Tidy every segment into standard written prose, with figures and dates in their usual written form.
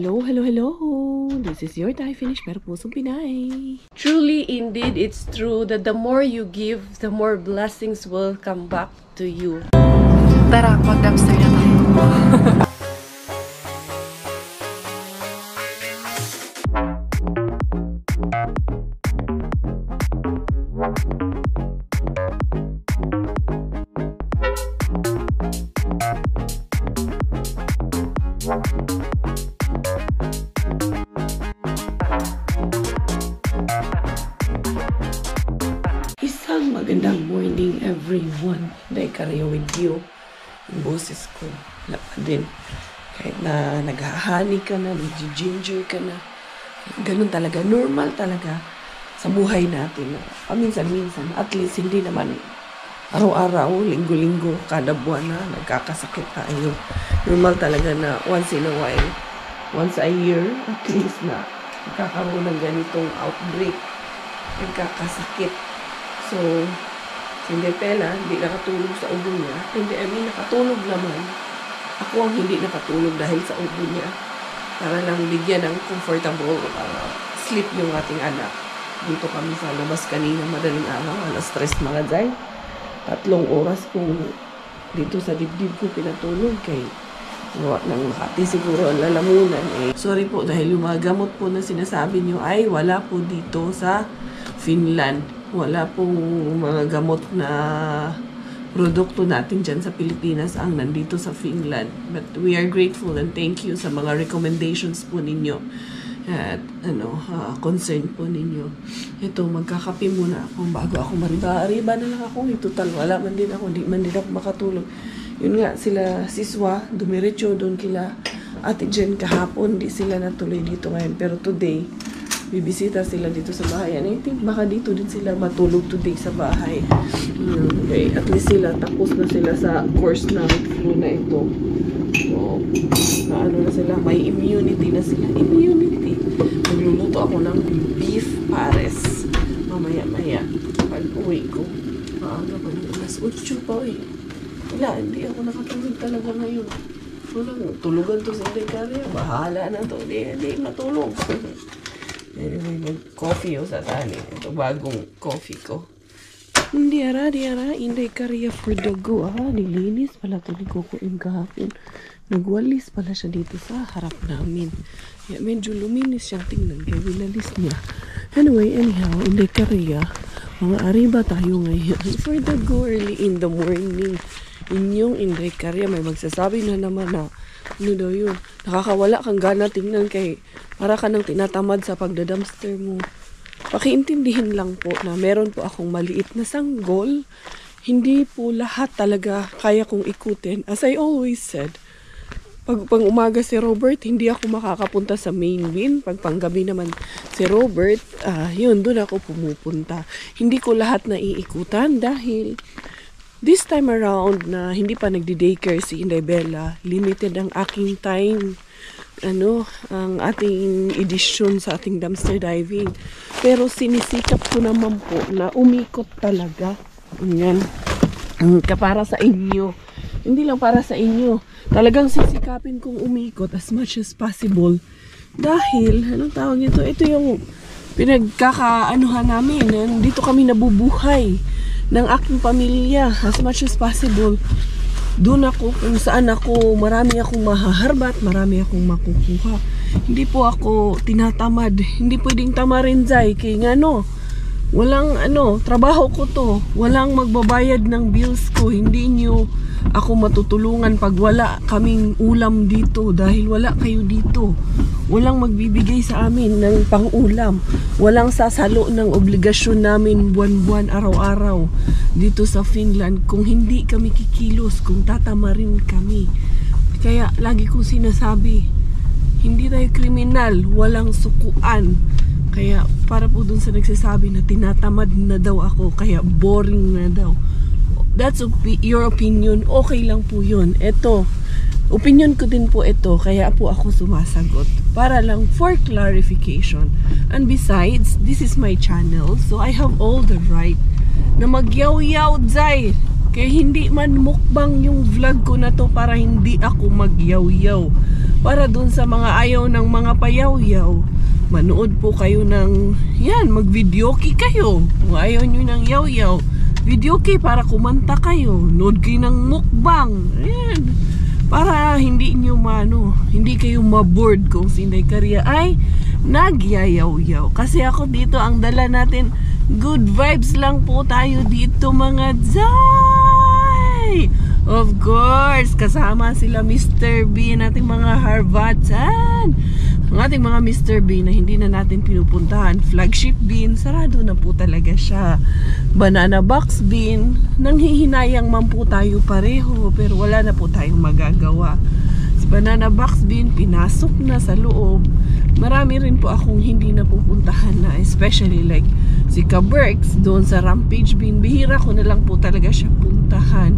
Hello, hello, hello! This is your Thai Finish pero pusong Pinay. Truly, indeed, it's true that the more you give, the more blessings will come back to you. Tara, mag-dumpster na tayo. Isang magandang morning everyone. Dahil karayo with you. Yung boses ko, wala pa din. Kahit na naghahani ka na, nag-ginger ka na. Ganun talaga, normal talaga sa buhay natin. Paminsan-minsan, at least hindi naman araw-araw, linggo-linggo, kada buwan na nagkakasakit tayo. Normal talaga na once in a while, once a year, at least na nagkakaroon ng ganitong outbreak, nagkakasakit. So, si Indepela, hindi nakatulog sa ubo niya. Hindi, nakatulog naman. Ako ang hindi nakatulog dahil sa ubo niya. Para lang bigyan ng comfortable sleep yung ating anak. Dito kami sa labas kanina, madaling araw, alas 3 mga day. 3 oras kung dito sa dibdib ko pinatulog kay gawa ng Makati siguro ang lalamunan. Sorry po dahil yung mga gamot po na sinasabi nyo ay wala po dito sa Finland. Wala pong mga gamot na produkto natin dyan sa Pilipinas ang nandito sa Finland. But we are grateful and thank you sa mga recommendations po ninyo at concern po ninyo. Ito, magkakape muna ako bago ako mariba-ariba na lang ako. Total, wala man din ako, di man din ako makatulog. Yun nga, sila siswa, dumiretso doon kila Ate Jen kahapon, di sila natuloy dito ngayon. Pero today, bibisita sila dito sa bahay. And I think baka dito din sila matulog today sa bahay. Okay, at least sila, tapos na sila sa course na flu na ito. So, na sila, may immunity na sila. Immunity. Magluluto ako ng beef pares. Mamaya-maya. Pag uwi ko. Maaga pa ng alas 8 pa eh. Wala, hindi ako nakatulog talaga ngayon. Walang tulugan to sa Indecaria. Bahala na to. Hindi matulog. Anyway, mag-coffee o sa tali. Ito bagong coffee ko. Hindi ara, Indecaria for the go. Nilinis pala ito ni Coco yung kahapon. Nagwalis pala siya dito sa harap namin. Yeah, medyo luminis siyang tingnan kaya winalis niya. Anyway, anyhow, Indecaria, mga ariba tayo ngayon. For the go early in the morning. Inyong Indecaria, may magsasabi na naman na ano daw yun, nakakawala kang gana tingnan kay para ka nang tinatamad sa pagda-dumpster mo. Pakiintindihin lang po na meron po akong maliit na sanggol. Hindi po lahat talaga kaya kong ikutin. As I always said, pag umaga si Robert, hindi ako makakapunta sa main bin. Pag panggabi naman si Robert, yun, doon ako pumupunta. Hindi ko lahat na iikutan dahil this time around na hindi pa nagdi-daycare si Inday Bella, limited ang aking time. Ang ating edisyon sa ating dumpster diving. Pero sinisikap ko naman po na umikot talaga. Yan. Para sa inyo. Hindi lang para sa inyo. Talagang sisikapin kong umikot as much as possible. Dahil, anong tawag nito? Ito yung pinagkakaanuhan namin. Dito kami nabubuhay ng aking pamilya as much as possible. Doon ako, kung saan ako, marami akong mahaharbat, marami akong makukuha. Hindi po ako tinatamad. Hindi pwedeng tamarin, Zay. Kaya walang trabaho ko to. Walang magbabayad ng bills ko. Hindi nyo ako matutulungan pag wala kaming ulam dito. Dahil wala kayo dito. Walang magbibigay sa amin ng pang-ulam. Walang sasalo ng obligasyon namin buwan-buwan, araw-araw dito sa Finland kung hindi kami kikilos, kung tatamarin kami. Kaya lagi kong sinasabi, hindi tayo kriminal, walang sukuan. Kaya para po dun sa nagsasabi na tinatamad na daw ako, kaya boring na daw. That's your opinion, okay lang po yun. Ito, opinion ko din po ito, kaya po ako sumasagot. Para lang for clarification. And besides, this is my channel, so I have all the right na magyaw-yaw, Zay. Kaya hindi man mukbang yung vlog ko na to para hindi ako magyaw-yaw. Para dun sa mga ayaw ng mga payaw-yaw, manood po kayo ng, yan, mag-videoke kayo. Kung ayaw nyo ng yaw-yaw, videoke para kumanta kayo. Nood kayo ng mukbang. Ayan. Para hindi nyo hindi kayo maboard kung si Inday Caria ay nagyayaw-yaw. Kasi ako dito, ang dala natin, good vibes lang po tayo dito mga Zay! Of course, kasama sila Mr. B, nating mga Harvatan. Ang ating mga Mr. B na hindi na natin pinupuntahan. Flagship Bean, sarado na po talaga siya. Banana Box Bean, nanghihinayang man po tayo pareho, pero wala na po tayong magagawa. Si Banana Box Bean, pinasok na sa loob. Marami rin po akong hindi napupuntahan na, especially like si Ka-Berks, doon sa Rampage Bean. Bihira ko na lang po talaga siya puntahan.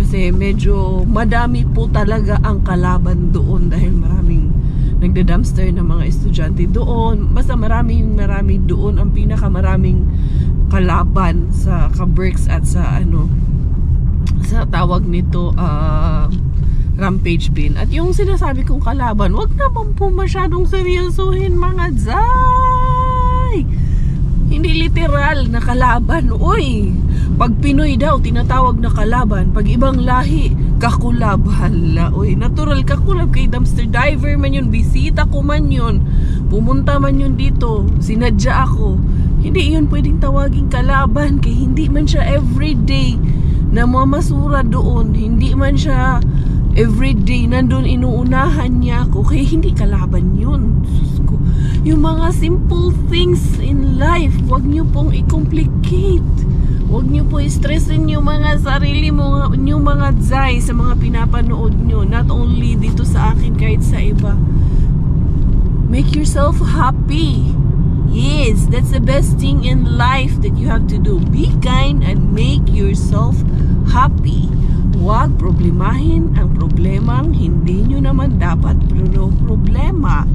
Kasi medyo madami po talaga ang kalaban doon dahil maraming nagda-dumpster ng mga estudyante doon. Basta marami doon ang pinakamaraming kalaban sa Ka-Berks at sa sa tawag nito Rampage Bean. At yung sinasabi kong kalaban, wag naman po masyadong seryosohin mga Zay. Hindi literal na kalaban. Uy, pag Pinoy daw tinatawag na kalaban, pag ibang lahi kakulab. Hala, uy, natural kakulab kay dumpster diver man yun, bisita ko man yun, pumunta man yun dito, sinadya ako. Hindi yun pwedeng tawaging kalaban kay hindi man siya everyday na mamasura doon, hindi man siya everyday nandun inuunahan niya ako, kaya hindi kalaban yun. Sus ko, yung mga simple things in life, wag nyo pong i-complicate. Huwag nyo po i-stressin yung mga sarili mo, yung mga Zay sa mga pinapanood nyo. Not only dito sa akin, kahit sa iba. Make yourself happy. Yes, that's the best thing in life that you have to do. Be kind and make yourself happy. Huwag problemahin ang problemang hindi nyo naman dapat problema.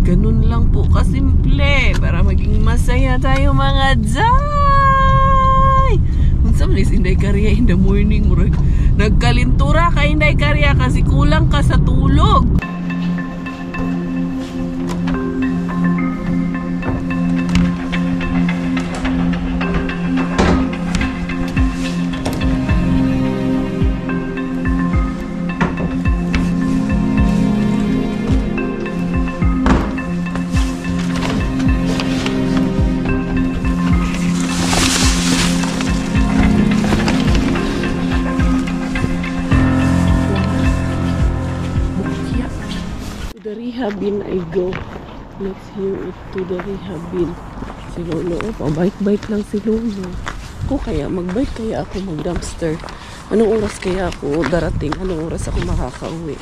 Ganun lang po kasimple para maging masaya tayo mga Zay. Unsa man is Inday Caria in the morning, murag nagkalintura ka Inday Caria kasi kulang ka sa tulog. The rehab bin I go. Let's hear it to the rehab bin. Si Lolo, pabike-bike lang si Lolo. Ako kaya, magbike kaya ako mag-dumpster. Anong oras kaya ako darating? Anong oras ako makakauwi?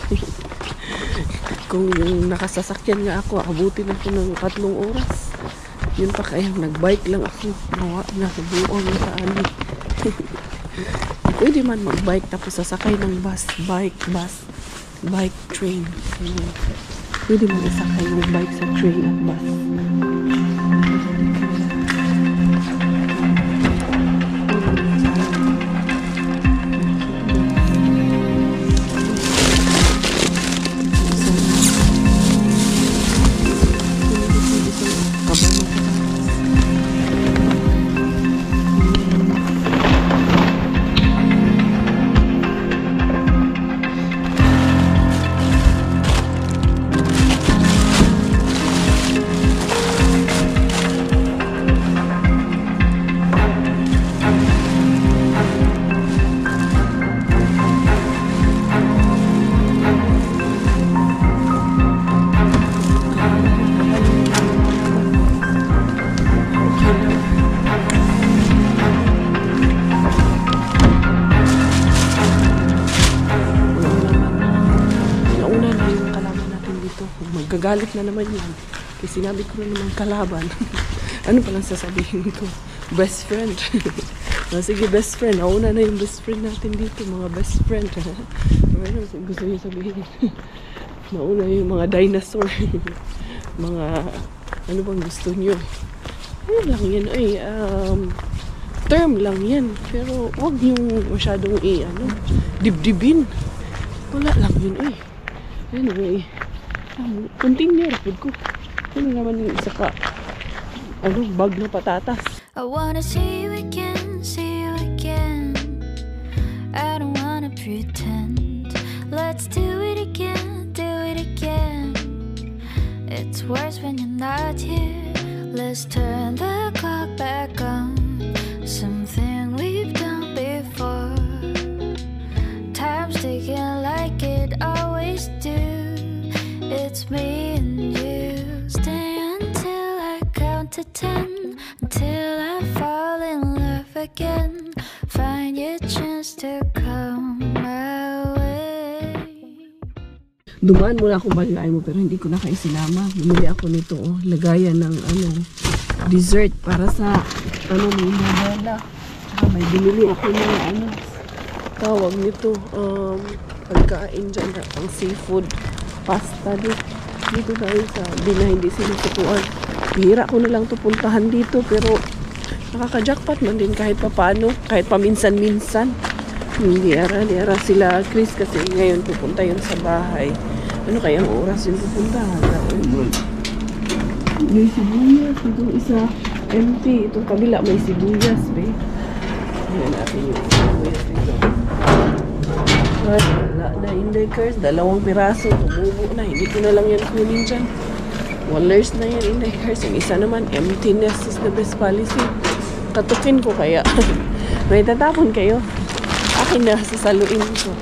Kung nakasasakyan nga ako, abutin ako ng 3 oras. Yun pa kaya, nagbike lang ako. Nawa na, buong sa ani. Pwede man magbike tapos sasakay ng bus, bike, train. Pwede mo isakay ng bike sa train at bus. Magagalit na naman yan. Kasi sinabi ko na naman kalaban. Ano palang sasabihin ko? Best friend. Sige, best friend. Nauna na yung best friend natin dito. Mga best friend. Ano gusto niyo sabihin? Nauna yung mga dinosaur. Mga ano bang gusto niyo? Ano lang yan ay term lang yan. Pero wag yung masyadong dibdibin. Wala lang yun eh. Anyway, Container, food ko. Ano naman yung isa ka, bag na patatas. I wanna see you again, see you again. I don't wanna pretend. Let's do it again, do it again. It's worse when you're not here. Let's turn the clock back on. Something we've done before. Time's ticking like it always do. It's me and you. Stay until I count to 10. Until I fall in love again. Find your chance to come my way. Dumaan muna akong balilain mo pero hindi ko na kayo sinama. Bumili ako nito, lagayan ng dessert para sa may novela. May binili ako ng tawag nito, pagkain dyan, pang seafood pasta dito tayo sa Bina, hindi sinusukuan. Bihira ko na lang to puntahan dito pero nakaka-jackpot man din kahit papano, kahit paminsan-minsan. Hindi ara sila Chris kasi ngayon pupunta yun sa bahay. Ano kayang oras yun pupuntahan? May sibuyas, itong isa empty, itong kabila may sibuyas ayan natin yung sibuyas dito. Wala na indicators, 2 piraso, tumubo na, hindi ko na lang yan kunin dyan. Wallers na yan indicators, yung isa naman emptiness is the best policy. Katukin ko kaya. May tatapon kayo, akin na sasaluin ko.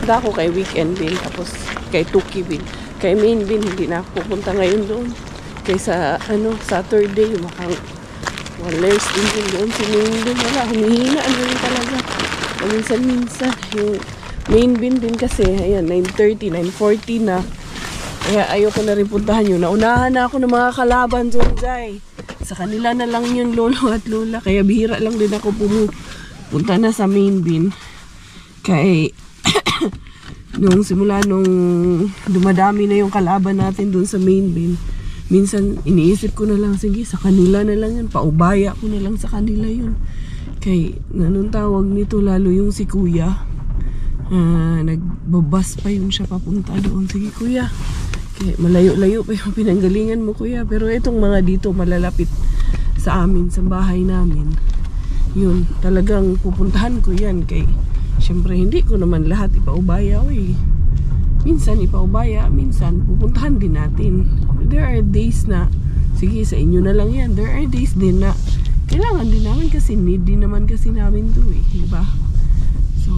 Punta ako kay weekend bin, tapos kay Tuki bin, kay main bin, hindi na ako pupunta ngayon doon. Kaysa Saturday, makang wallers din doon si main bin, wala, humihina rin talaga. Minsan-minsan, yung main bin din kasi, ayan, 9:30, 9:40 na. Kaya ayoko na rin puntahan yun. Naunahan na ako ng mga kalaban dyan, Jai. Sa kanila na lang yun, lolo at lola. Kaya bihira lang din ako punta na sa main bin. Kaya, simula nung dumadami na yung kalaban natin dun sa main bin, minsan iniisip ko na lang, sige, sa kanila na lang yun. Paubaya ko na lang sa kanila yun. Kaya, anong tawag nito, lalo yung si kuya. Nagbabas pa yun siya papunta doon. Sige kuya, kaya malayo-layo pa yung pinanggalingan mo kuya, pero itong mga dito malalapit sa amin, sa bahay namin, yun, talagang pupuntahan ko yan. Kaya syempre hindi ko naman lahat ipaubaya. Minsan ipaubaya, minsan pupuntahan din natin. There are days na sige sa inyo na lang yan. There are days din na kailangan din namin kasi need din naman kasi namin to diba? So,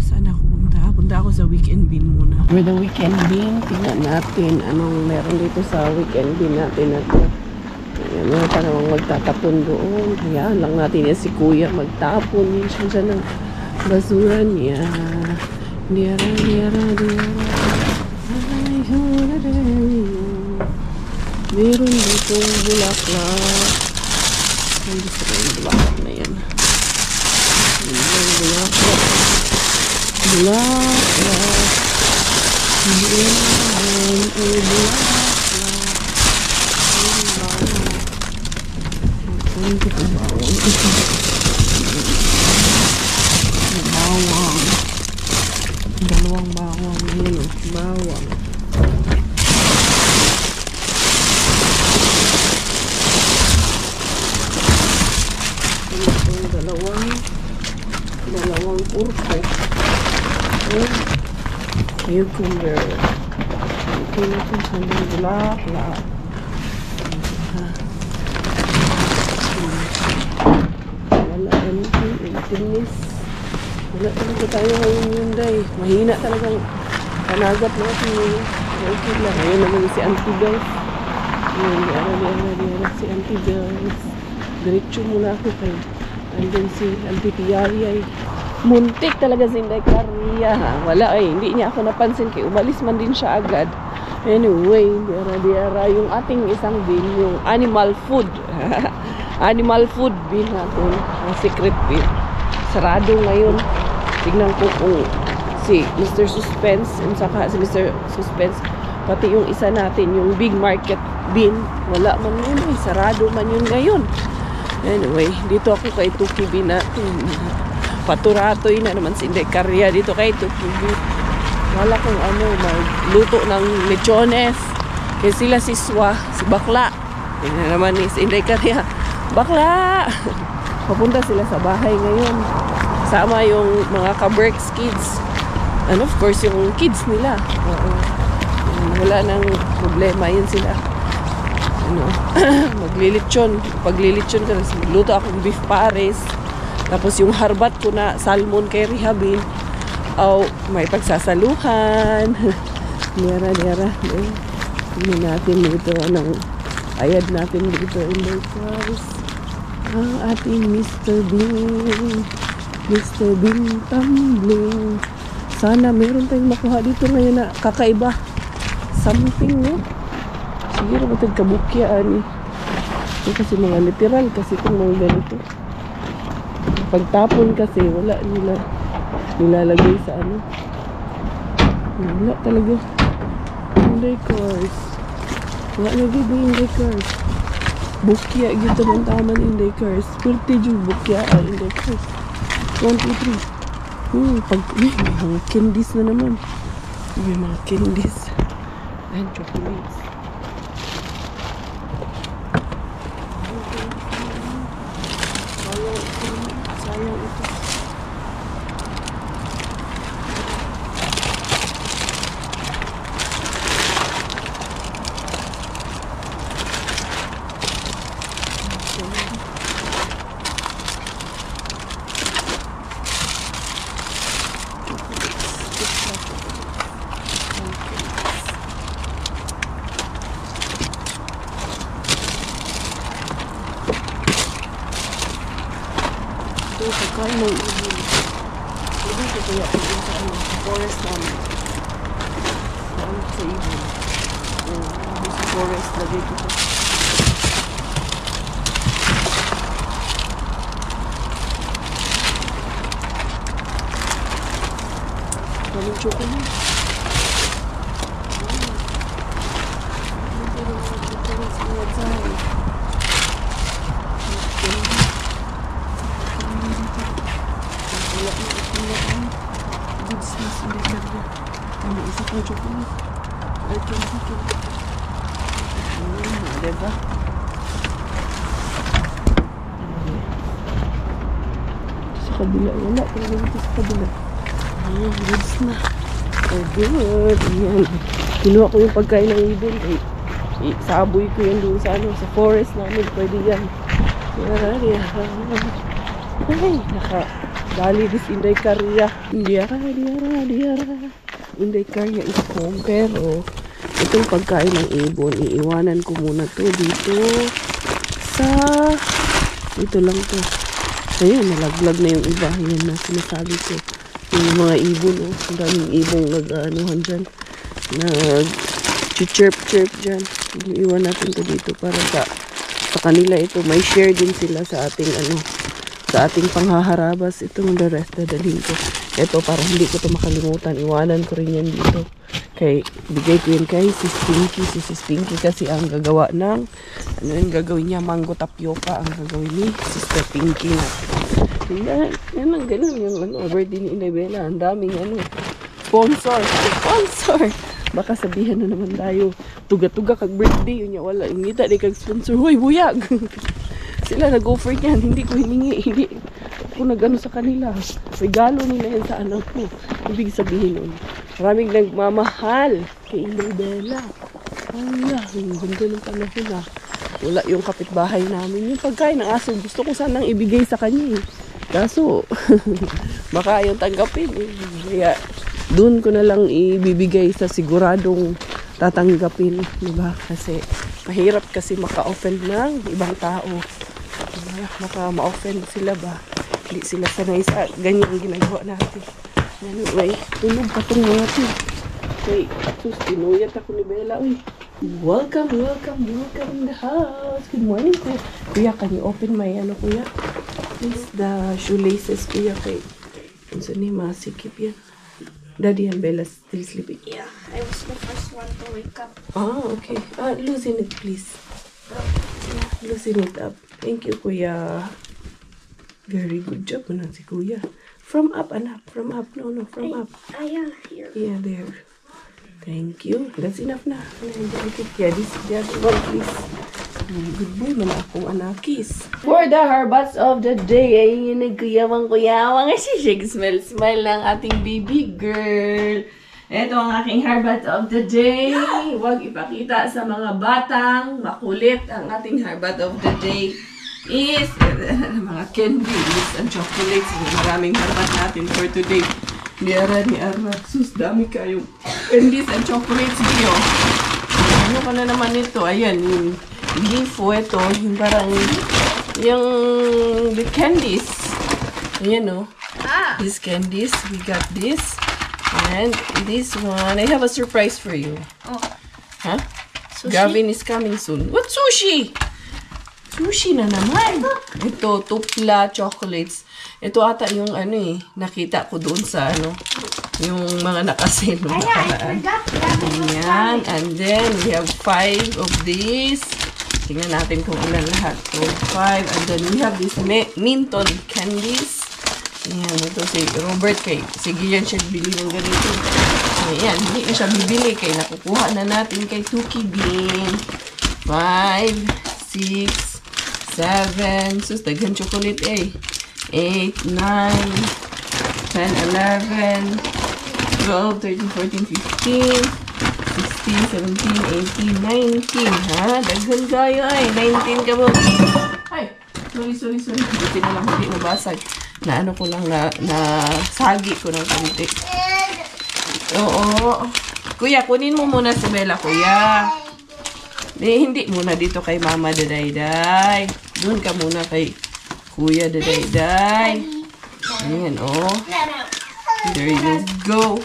saan ako punta? Punta ako sa weekend bin muna. For the weekend bin, tingnan natin anong meron dito sa weekend bin natin. Ayan, meron pa namang magtatapon doon. Hayaan lang natin yan si kuya magtapon. Yan siya ng basura niya. Diara. Meron ditong bulaklak. Ang gusto ko yung bulaklak na yan. Bulaklak. Bawang. Dalawang bawang. Bawang. Dalawang purpo. Cucumber. Okay na ito sa bulaklak. Wala emptiness. Wala talaga tayo ngayon yun, day. Mahina talagang panagat natin. Okay lang. Ngayon naman si Auntie Bells. Diara si Auntie Bells. Diretso muna ako kayo. Andun si Auntie Piaria. Muntik talaga si Inday Caria. Wala hindi niya ako napansin kaya umalis man din siya agad. Anyway, diara yung ating isang bin, yung animal food. Animal food bin natin. Secret bin. Sarado ngayon. Tignan ko kung si Mr. Suspense and saka si Mr. Suspense pati yung isa natin, yung big market bin. Wala man yun. Sarado man yun ngayon. Anyway, dito ako kay Tuki bin natin. Paturatoy na naman si Inday Caria dito kay Tuki bin. Wala kong magluto ng lechones. Kaya sila si Swa, si Bakla. Yan na naman ni si Inday Karya. Bakla! Papunta sila sa bahay ngayon. Sama yung mga ka-Berks kids. And of course, yung kids nila. Wala nang problema yun sila. Ano, maglilitsyon. Paglilitsyon ka, luto akong beef pares. Tapos yung harbat ko na salmon kay Rihabin. May pagsasaluhan. Diyara. Hindi natin dito. Ayad natin dito. Inday Cars. Ang ating Mr. Bean. Mr. Bean tumbling. Sana meron tayong makuha dito ngayon na kakaiba. Something, no? Siguro matag kabukyaan eh. Ito kasi mga literal kasi itong mga ganito. Pagtapon kasi wala nila nilalagay sa ano. Wala talaga. Inday Cars. Wala lagi ba Inday Cars? Bukya gitu man taman Inday Cars. Pwerte yung bukya Inday Cars. 1, 2, 3. Pag may mga candies na naman. May mga candies. And chocolates. Sayang ito. Pagkain ng ibon. Ibon ko kaya ibon sa ano, sa forest namin. Sa ibon. Sa forest na dito. Daming chocolate. Isa pang chocolate. Diba? Sa kabila. Wala. Talaga dito sa kabila. Goods na. Good. Ayan. Kinuha ko yung pagkain ng ibon. Saboy ko yan doon sa ano. Sa forest namin. Pwede yan. Ay, dali dis Inday Karya. Diyara. Inday Karya is home. Pero, itong pagkain ng ibon, iiwanan ko muna to dito sa... Dito lang to. Ayun, nalaglag na yung iba. Yan na sinasabi ko. Yung mga ibon, ang daming ibong nag-anuhan dyan. Nag-chirp-chirp dyan. Iiwan natin to dito para sa kanila ito. May share din sila sa ating sa ating panghaharabas. Itong the rest dadalhin ko. Ito para hindi ko to makalimutan. Iwanan ko rin yan dito. Bigay ko yun kay si Stinky. Si Stinky kasi ang gagawa ng ano yung gagawin niya, mango tapioca ang gagawin ni Sister Pinky na. Yan ang ganun yung birthday ni Inday Bella. Ang daming sponsor. Baka sabihan na naman tayo tuga-tuga kag birthday yun niya, wala yung ngita di kag sponsor. Hoy buyag. Sila nag-offer niyan, hindi ko hiningi, hindi ako nag-ano sa kanila. Regalo nila yan sa anak ko. Ibig sabihin nun, maraming nagmamahal kay Inday Bella. Wala, yung ganda ng panahon na. Wala yung kapitbahay namin. Yung pagkain ng aso, gusto ko sanang ibigay sa kanya eh. Kaso, baka ayaw tanggapin eh. Kaya, doon ko na lang ibibigay sa siguradong tatanggapin. Diba? Kasi, mahirap kasi maka-offend ng ibang tao. Maka ma-offend sila ba? Hindi sila sanay sa ganyan ginagawa natin. Anyway, tulog pa itong mga ito. Okay, sus, tinuyat ako ni Bella. Uy, welcome in the house. Good morning po. Kuya, can you open my kuya? Please, the shoelaces, kuya, kay unsa ni masikip yan. Daddy and Bella still sleeping. Yeah, I was the first one to wake up. Okay. Loosen it, please. Loosen it up. Thank you, kuya. Very good job mo si kuya. From up, anak. From up. No, from up. Yeah, here. Yeah, there. Thank you. That's enough na. Yeah, the other one, please. Good boy, man akong anakis. For the harbats of the day, ay yung nagkuyawang-kuyawang. Ay, smile ng ating baby girl. Ito ang aking harbats of the day. Huwag ipakita sa mga batang makulit. Ang ating harbat of the day is mga candies and chocolates. Maraming harbat natin for today. Ni Ara. Sus, dami kayong candies and chocolates niyo. Ano ka na naman ito? Ayan, yung Gifo ito. Yung parang, yung the candies. Ayan o. These candies. We got this. And this one. I have a surprise for you. Oh. Huh? Sushi? Gavin is coming soon. What sushi? Sushi na naman. Ito, tupla chocolates. Ito ata yung ano eh, nakita ko doon sa ano, yung mga nakasino nakaraan. Ayan. And then, we have 5 of these. Tingnan natin kung ilan lahat. So, 5. And then, we have this Minton candies. Ayan, ito si Robert kay sige yan siya bili ng ganito. Ayan, hindi na siya bibili kay nakukuha na natin kay Tuki Bean. 5, 6, 7, sus, daghan chocolate eh. 8, 9, 10, 11, 12, 13, 14, 15, 16, 17, 18, 19. Ha? Daghan kayo ay. 19 ka mo. Ay, sorry. Buti na lang hindi nabasag. Na ano ko lang na sagi ko ng konti. Oo. Kuya, kunin mo muna si Bella, kuya. Hindi muna dito kay Mama Dadayday. Doon ka muna kay Kuya Dadayday. Ayan, oh. There you go.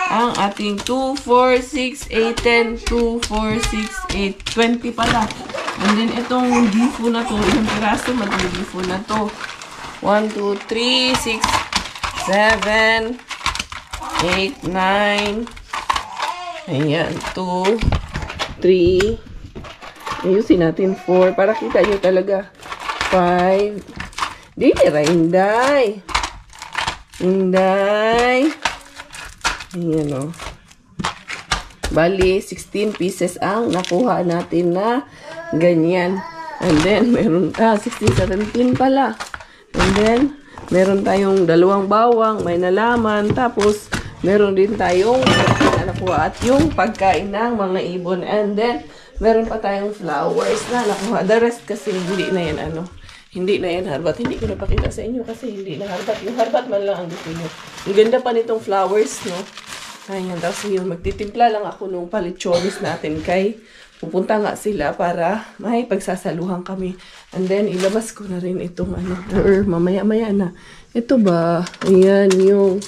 Ang ating 2, 4, 6, 8, 10, 2, 4, 6, 8, 20 pala. And then itong gifo na to, ilang piraso man itong gifo na to. 1, 2, 3, 6, 7, 8, 9. Ayan, 2, 3. Ayusin natin 4 para kita nyo talaga. 5. Dili ra, Inday. Ayan o. Bali, 16 pieces ang nakuha natin na ganyan. And then, meron, 16, 17 pala. And then, meron tayong 2 bawang, may nalaman. Tapos, meron din tayong nakuha at yung pagkain ng mga ibon. And then, meron pa tayong flowers na nakuha. The rest kasi hindi na yan hindi na yan harbat. Hindi ko napakita sa inyo kasi hindi na harbat. Yung harbat man lang ang gusto nyo. Ang ganda pa nitong flowers, no? Ayan, tapos yun, magtitimpla lang ako nung palichonis natin kay pupunta nga sila para may pagsasaluhan kami. And then, ilabas ko na rin itong mamaya-maya na. Ito ba? Ayan, yung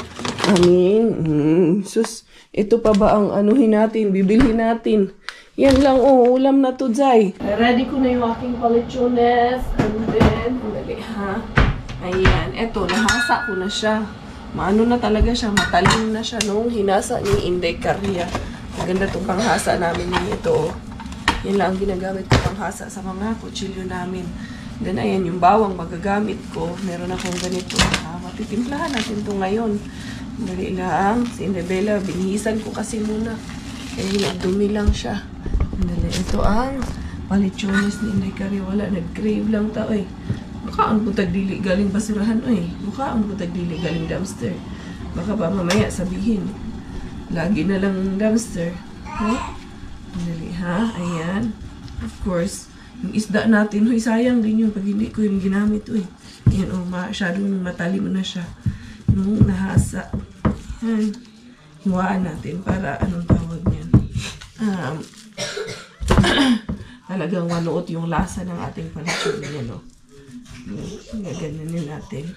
sus, ito pa ba ang anuhin natin, bibilhin natin? Yan lang, ulam na to, Zay. Ready ko na yung aking palichones. And then, dali ha. Ayan, eto, nahasa ko na siya. Maano na talaga siya, matalim na siya nung hinasa ni Inday Carria. Maganda itong panghasa namin ito. Yan lang ang ginagamit ko panghasa sa mga kutsilyo namin. Then, ayan, yung bawang magagamit ko. Meron akong ganito. Matitimplahan natin ito ngayon. Dali lang. Si Indabella, binihisan ko kasi muna. Kaya nagdumi lang siya. Dali, ito ang palichones ni Inday Carria. Wala, nag-crave lang tao eh. Mukhaan ko tagdili galing basurahan eh. Mukhaan ko tagdili galing dumpster. Baka ba mamaya sabihin. Lagi na lang dumpster. Ha? Dali ha? Ayan. Of course, yung isda natin, huy, sayang din yun pag hindi ko yung ginamit, uy. Ayan, masyadong matalim na siya. Nung nahasa. Ayan. Hiwaan natin para anong tawag niyan. Talagang manuot yung lasa ng ating palichon. Yan, o. Gaganin natin.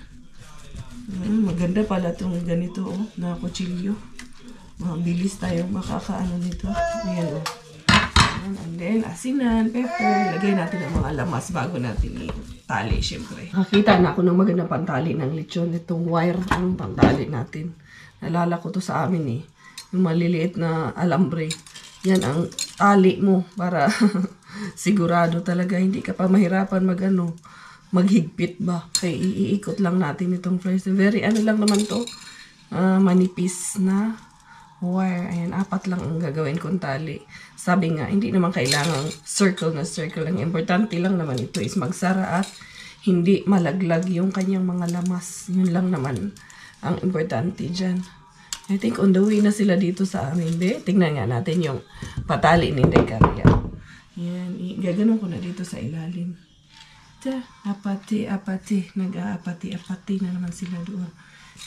Maganda pala itong ganito, na kutsilyo. Mabilis tayo makakaano nito. Ayan, o. And then, asinan, pepper. Lagay natin ang mga lamas bago natin itali, syempre. Nakita na ako ng magandang pantali ng lechon. Itong wire ang pantali natin. Nalala ko to sa amin eh. Yung maliliit na alambre. Yan ang tali mo para sigurado talaga hindi ka pa mahirapan maghigpit ba. Kaya iikot lang natin itong fries. Very ano lang naman to. Manipis na wire. Ayan, 4 lang ang gagawin kong tali. Sabi nga, hindi naman kailangang circle na circle. Ang importante lang naman ito is magsara at hindi malaglag yung kanyang mga lamas. Yun lang naman ang importante dyan. I think on the way na sila dito sa amin. Tingnan nga natin yung patali ni Inday Karya. Yan, gaganon ko na dito sa ilalim. Apati. Nag-aapati-apati na naman sila doon.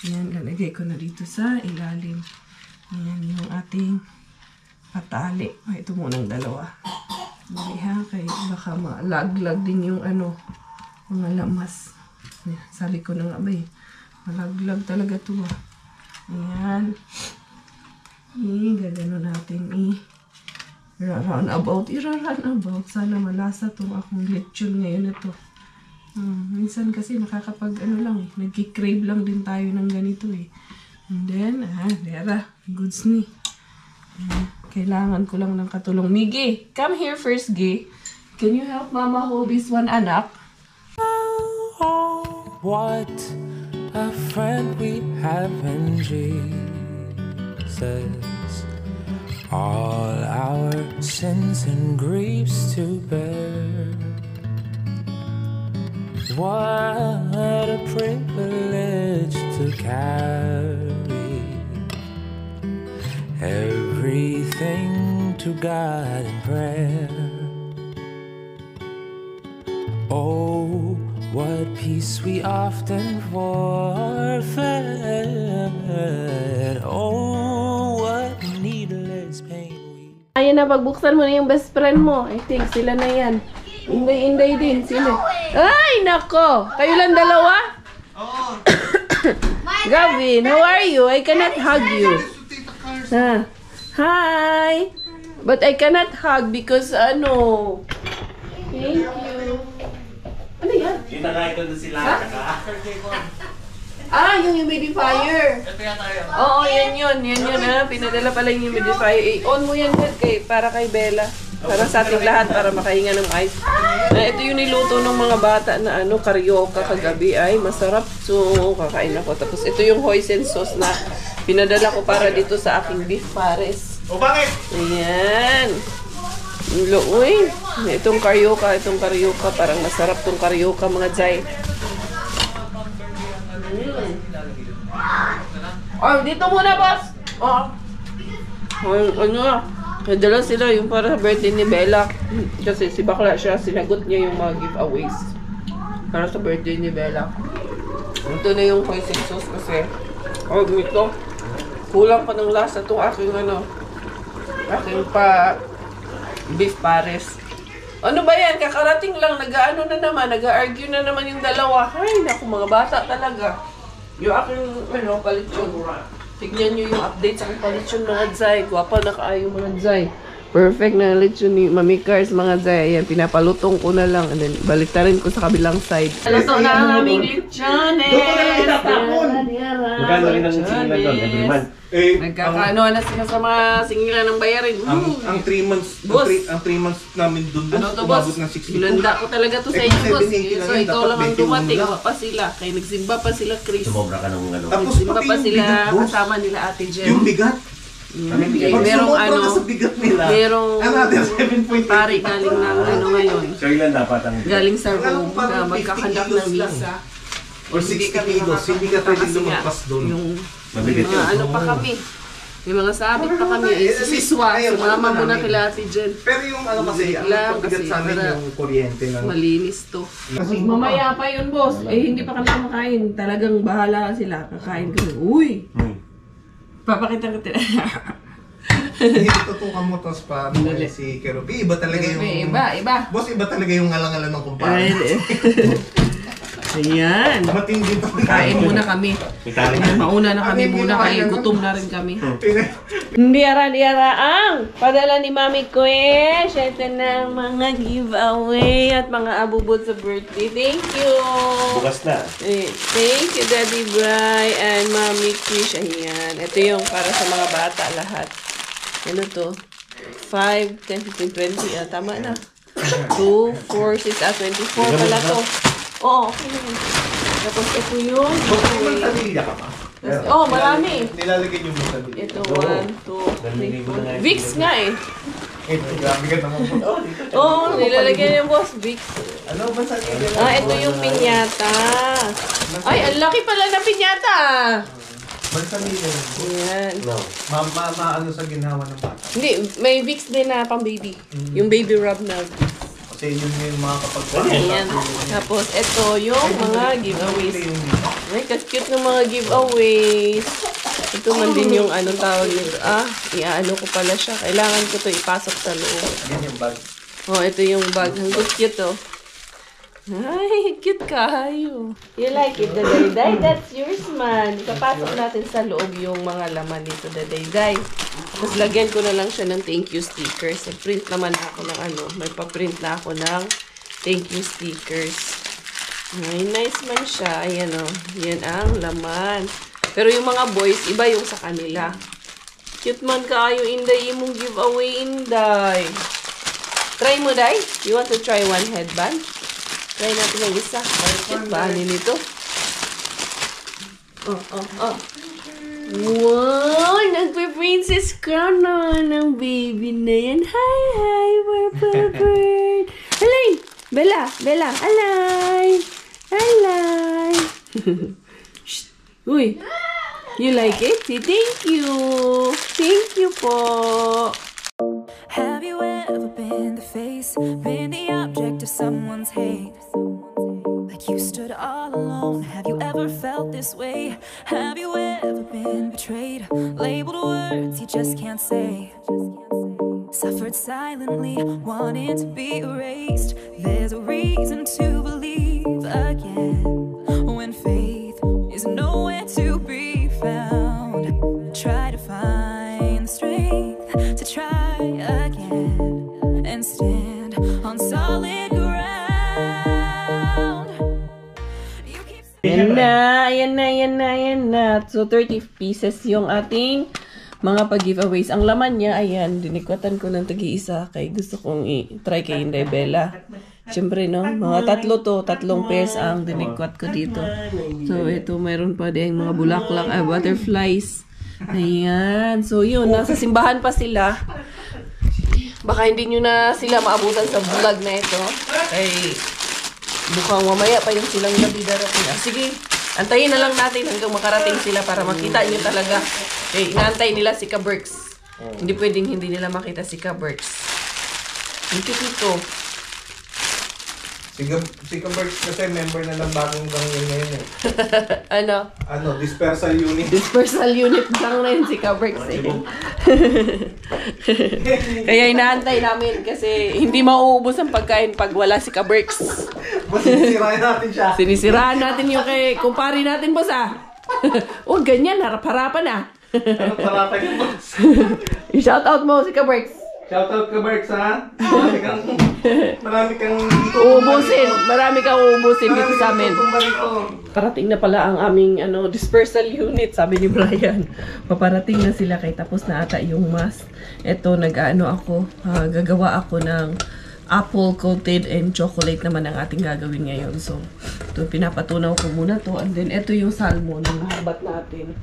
Yan, lalagay ko na dito sa ilalim. Yan, yung ating patali. Ay, ito munang dalawa. Hindi ha, kaya baka malaglag din yung mga lamas. Yan, sabi ko na nga ba malaglag talaga ito Ayan. Gagano natin i-run about. Sana malasa itong akong lechon ngayon na to. Minsan kasi nakakapag nagkikrave lang din tayo ng ganito And then, Vera, goods ni. Kailangan ko lang ng katulong. Migi, come here first, Gi. Can you help Mama hold this one, anak? What a friend we have in Jesus. All our sins and griefs to bear. What a privilege to carry everything to God in prayer. Oh, what peace we often forfeit. Oh, what needless pain we... Ayan na, pagbuksan mo na yung best friend mo. I think sila na yan. Inday din. Sino? Ay, nako! Kayo lang dalawa? Oo. Gavin, how are you? I cannot hug you. Hi! But I cannot hug because Thank you. Ano yan? Kita nga ito na sila. Yung humidifier. Ito yata yun. Oo, yan yun. Pinadala pala yung humidifier. On mo yan, para kay Bella. Para sa ating lahat, para makahinga ng ice. Ito yung niluto ng mga bata na karyoka kagabi. Ay, masarap. So, kakain ako. Tapos ito yung hoisin sauce na pinadala ko para dito sa aking beef pares. O bakit? Ayan. Uy, itong karyoka, parang masarap tong karyoka mga Jai. Dito muna, boss. Nadala sila yung para sa birthday ni Bella. Kasi si Bakla siya, sinagot niya yung mga giveaways para sa birthday ni Bella. Ito na yung hoisin sauce kasi ito, kulang pa ng lasa itong aking beef pares. Ano ba yan? Kakarating lang, nag-argue na naman yung dalawa. Ay, naku, mga bata talaga. Yung aking, palitsyon. Tignan nyo yung update sa aking palitsyon, mga Zay. Gwapa na kaayo, mga Zay. Perfect na lechon ni Mami Cars, mga Zay. Ayan, pinapalutong ko na lang. And then, baliktarin ko sa kabilang side. Luto na ang aming lechones! Luto na lang itatapon! Magkano rin ang singilan doon, every month? Nagkakaano na sila sa mga singilan ng bayarin. Ang 3 months, ang 3 months namin doon, umabot ng 62. Ilanda ko talaga to sa inyo, boss. 780 So, ikaw lang ang 21 dumating. lang. Wala pa sila. Kaya nagsimba pa sila, Chris. Sumobra ka ng Tapos Nagsimba pati pa yung sila, bigat, boss. kasama nila Ate Jen. Yung bigat. Merong Sumobra ka sa bigat nila. merong Another 7.8. pari galing ng ngayon. So ilan dapat ang... Galing sa Ang Rome parang na 50 magkakandak ng kilos lang. misa. Or 60 kilos. Hindi ka pwede lumagpas doon. Yung Mabigat yun. ano pa kami. May mga sabit pa kami. Siswa. Sumama mo na kila Ate Jen. Pero yung kasi, ang Lang, pabigat kasi sa amin para yung kuryente ng... malinis to. Mamaya pa yun, boss. Hindi pa kami kumakain. Talagang bahala sila. Kakain kami. Uy! Papakita ko Hindi tutukan mo tapos pa si Kerupi. Iba talaga yung... Iba. Boss, iba talaga yung ngalang-ngalan ng kumpare. Ayan. Matindi to. Kain muna kami. Mauna na kami muna kaya gutom na rin kami. Diara ang padala ni Mami Kuya. Ito na ang mga giveaway at mga abubot sa birthday. Thank you. Bukas na. Thank you, Daddy Bri and Mami Kish. Ayan. Ito yung para sa mga bata lahat. Ano to? 5, 10, 15, 20. Tama na. 2, 4, 6, 24 pala to. Oo, okay na yun. Tapos ito yung... Magpapalilya ka pa? Oh, marami. Nilalagay niyo mo sa dito. Ito, 1, 2, 3, 4. Vicks nga eh. Grabe ka naman po. Oo, nilalagyan yung boss Vicks. Ano ba sa inyo? Ito yung piñata. Ay, ang laki pala na piñata. Bansamilya. Ayan. Ano sa ginawa ng bata? Hindi, may Vicks din na pang baby. Yung baby rub na Vicks. Kasi yun yung mga kapag Ayan. Tapos, ito yung mga giveaways. Ay, cute ng mga giveaways. Ito man din yung anong tawag nito. Iaano ko pala siya. Kailangan ko to ipasok sa loob. Yan yung bag. Oh, ito yung bag. Ang cute to. Ay, cute kayo. You like it, Daday? That's yours, man. Ipapasok natin sa loob yung mga laman nito, Daday. Tapos lagyan ko na lang siya ng thank you stickers. Print naman ako ng may pa-print na ako ng thank you stickers. Ay, nice man siya. Ayan o. Yan ang laman. Pero yung mga boys, iba yung sa kanila. Cute man kayo, Inday. Imong giveaway, Inday. Try mo, Day? You want to try one headband? Try natin yung isa. Cute ba? Ano nito? Wow! Nagpe-princess crown naman ng baby na yan. Hi! Purple bird! Alay! Bella! Alay! Alay! Uy! You like it? Say thank you! Thank you po! Have you ever been the face, been the object of someone's hate? Like you stood all alone. Have you ever felt this way? Have you ever been betrayed, labeled words you just can't say? Suffered silently, wanting to be erased. There's a reason to believe again when faith is nowhere to be found. Try to find the strength to try again and stand on solid ground. Ayan na. So, 30 pieces yung ating mga pag-giveaways. Ang laman niya, ayan, dinikotan ko ng tagi-isa kay gusto kong i-try kay Inday Bella. Siyempre, no? Mga tatlong pairs ang dinikot ko dito. So, ito, mayroon pa din mga bulaklak, butterflies. Ayan. So, yun, nasa simbahan pa sila. Baka hindi nyo na sila maabutan sa vlog na ito. Kay mukhang mamaya pa yung silang gabi darating. Sige, antayin na lang natin hanggang makarating sila para makita nyo talaga. Okay, inaantay nila si Ka-Berks. Hindi pwedeng hindi nila makita si Ka-Berks. Ang cute ito. Si Ka-Berks kasi member na ng bagong gang yun ngayon eh. Ano? Dispersal unit. Dispersal unit lang na yun si Ka-Berks eh. Kaya inaantay namin kasi hindi mauubos ang pagkain pag wala si Ka-Berks. Sinisirahan natin siya. Sinisiraan natin yung kay kumpare natin, boss oh, ganyan, harap-harapan Ano para tayo, boss? I-shoutout mo si Ka-Berks. Shoutout Ka-Berks, ha? Marami kang Uubusin. Marami kang uubusin dito sa amin. Marami Parating na pala ang aming dispersal unit, sabi ni Brian. Paparating na sila kay tapos na ata yung mask. Ito, gagawa ako ng apple coated and chocolate naman ang ating gagawin ngayon. So, ito, pinapatunaw ko muna to. And then, ito yung salmon na nahabat natin.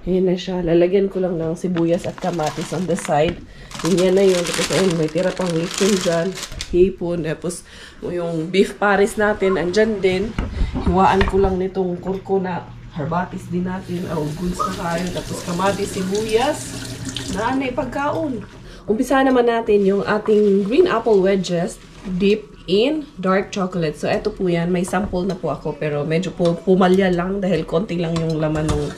Ayan na siya. Lalagyan ko lang ng sibuyas at kamatis on the side. Yan na yun. Tapos ayun, may tira pang lechon dyan. Hipon. Tapos yung beef pares natin, andyan din. Hiwaan ko lang nitong kurko na harbatis din natin. Goods na tayo. Tapos kamatis, sibuyas. Naanay pagkaon. Umpisa naman natin yung ating green apple wedges dip in dark chocolate. So, eto po yan. May sample na po ako. Pero medyo po pumalya lang dahil konti lang yung laman ng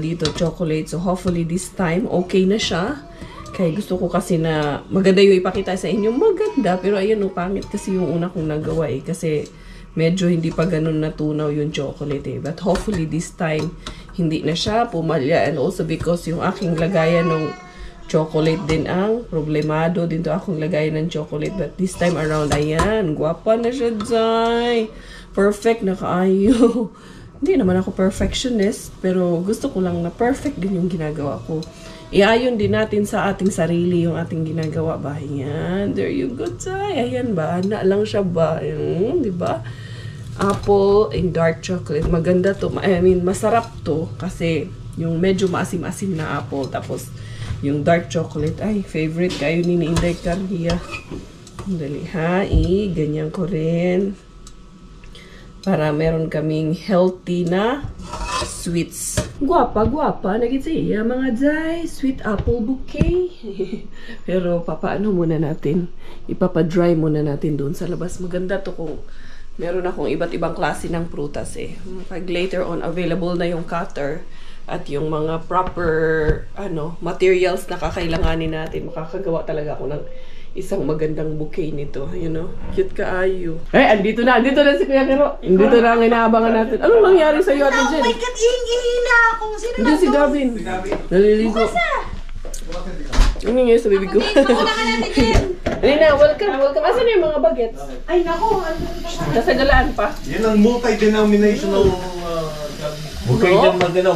dito, chocolate. So, hopefully this time, okay na siya. Kaya gusto ko kasi na maganda yung ipakita sa inyo. Maganda. Pero ayun, pangit kasi yung una kong nagawa eh. Kasi medyo hindi pa ganun natunaw yung chocolate eh. But hopefully this time, hindi na siya pumalya. And also because yung aking lagayan ng chocolate din ang problemado. Dito akong lagayan ng chocolate. But this time around, ayan. Guwapa na siya, Zay. Perfect na kaayo. Hindi naman ako perfectionist. Pero gusto ko lang na perfect din yung ginagawa ko. Iayon din natin sa ating sarili yung ating ginagawa ba. Ayan. There you go, Zay. Ayan ba? Na lang siya ba? Ayan, diba? Apple and dark chocolate. Maganda to. I mean, masarap to. Kasi Yung medyo maasim-asim na apple. Tapos, yung dark chocolate. Ay, favorite kayo ni Inday Cardia. Dali ha, ganyan ko rin. Para meron kaming healthy na sweets. Gwapa, nagit siya mga jay. Sweet apple bouquet. Pero papaano muna natin? Ipapadry muna natin doon sa labas. Maganda to kung meron akong iba't ibang klase ng prutas eh. Pag later on, available na yung cutter at yung mga proper materials na kakailanganin natin. Makakagawa talaga ako ng isang magandang bouquet nito. You know? Cute kaayo. Andito na si Kuya Kero. Andito na ang inaabangan natin. Anong nangyari sa'yo, Ate Jen? Oh my God, ihina ako. Sino Hindi si Gavin. Naliligo. Ano nga sa bibig ko? Alina, welcome. Asan na yung mga bagets? Ay, nako. Nasa galaan pa. Yan ang multi-denominational bouquet ng magano.